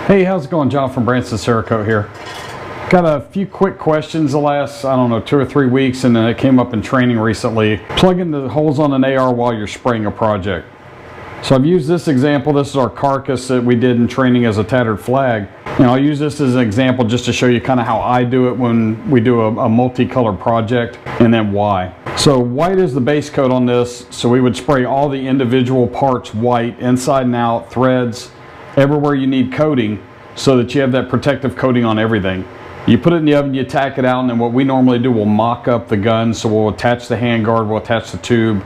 Hey, how's it going? John from Branson Cerakote here. Got a few quick questions the last, 2 or 3 weeks, and then it came up in training recently. Plugging the holes on an AR while you're spraying a project. So I've used this example. This is our carcass that we did in training as a tattered flag. And I'll use this as an example just to show you kind of how I do it when we do a multicolored project, and then why. So white is the base coat on this, so we would spray all the individual parts white, inside and out, threads, everywhere you need coating, so that you have that protective coating on everything. You put it in the oven, you tack it out, and then what we normally do, we'll mock up the gun. So we'll attach the handguard, we'll attach the tube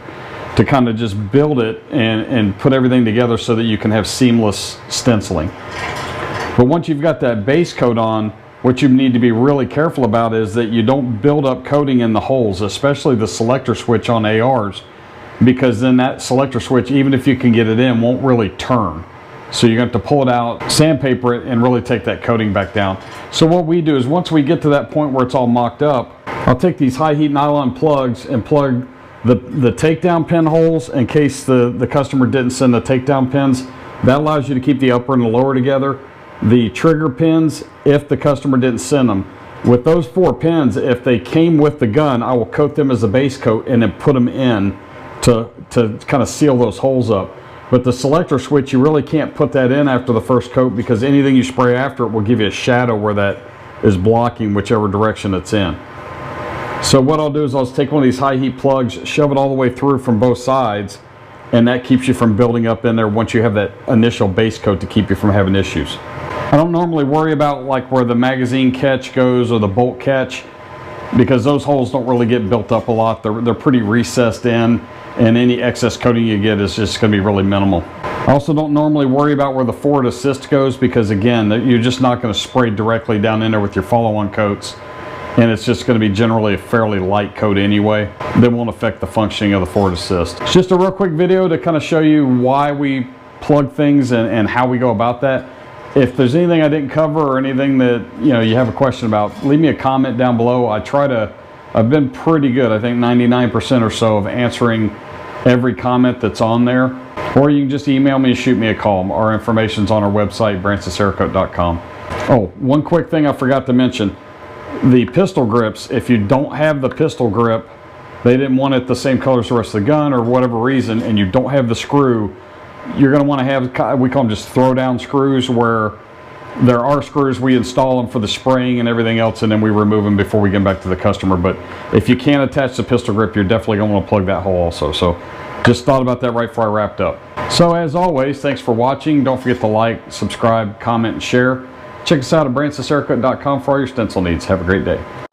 to kind of just build it and put everything together so that you can have seamless stenciling. But once you've got that base coat on, what you need to be really careful about is that you don't build up coating in the holes, especially the selector switch on ARs, because then that selector switch, even if you can get it in, won't really turn. So you're going to have to pull it out, sandpaper it, and really take that coating back down. So what we do is once we get to that point where it's all mocked up, I'll take these high heat nylon plugs and plug the takedown pin holes in case the customer didn't send the takedown pins. That allows you to keep the upper and the lower together. The trigger pins, if the customer didn't send them. With those 4 pins, if they came with the gun, I will coat them as a base coat and then put them in to kind of seal those holes up. But the selector switch, you really can't put that in after the first coat, because anything you spray after it will give you a shadow where that is blocking whichever direction it's in. So what I'll do is I'll just take one of these high heat plugs, shove it all the way through from both sides, and that keeps you from building up in there once you have that initial base coat to keep you from having issues. I don't normally worry about like where the magazine catch goes or the bolt catch, because those holes don't really get built up a lot. They're pretty recessed in, and any excess coating you get is just going to be really minimal. I also don't normally worry about where the forward assist goes, because again, you're just not going to spray directly down in there with your follow-on coats, and it's just going to be generally a fairly light coat anyway that won't affect the functioning of the forward assist. It's just a real quick video to kind of show you why we plug things and how we go about that. If there's anything I didn't cover or anything that you have a question about, leave me a comment down below. I've been pretty good, I think 99% or so, of answering every comment that's on there. Or you can just email me, shoot me a call. Our information's on our website, bransoncerakote.com. Oh, one quick thing I forgot to mention. The pistol grips, if you don't have the pistol grip, they didn't want it the same color as the rest of the gun or whatever reason, and you don't have the screw, you're going to want to have, we call them just throw down screws, where there are screws, we install them for the spraying and everything else, and then we remove them before we get them back to the customer. But if you can't attach the pistol grip, you're definitely going to want to plug that hole also. So just thought about that right before I wrapped up. So as always, thanks for watching. Don't forget to like, subscribe, comment, and share. Check us out at bransoncerakote.com for all your stencil needs. Have a great day.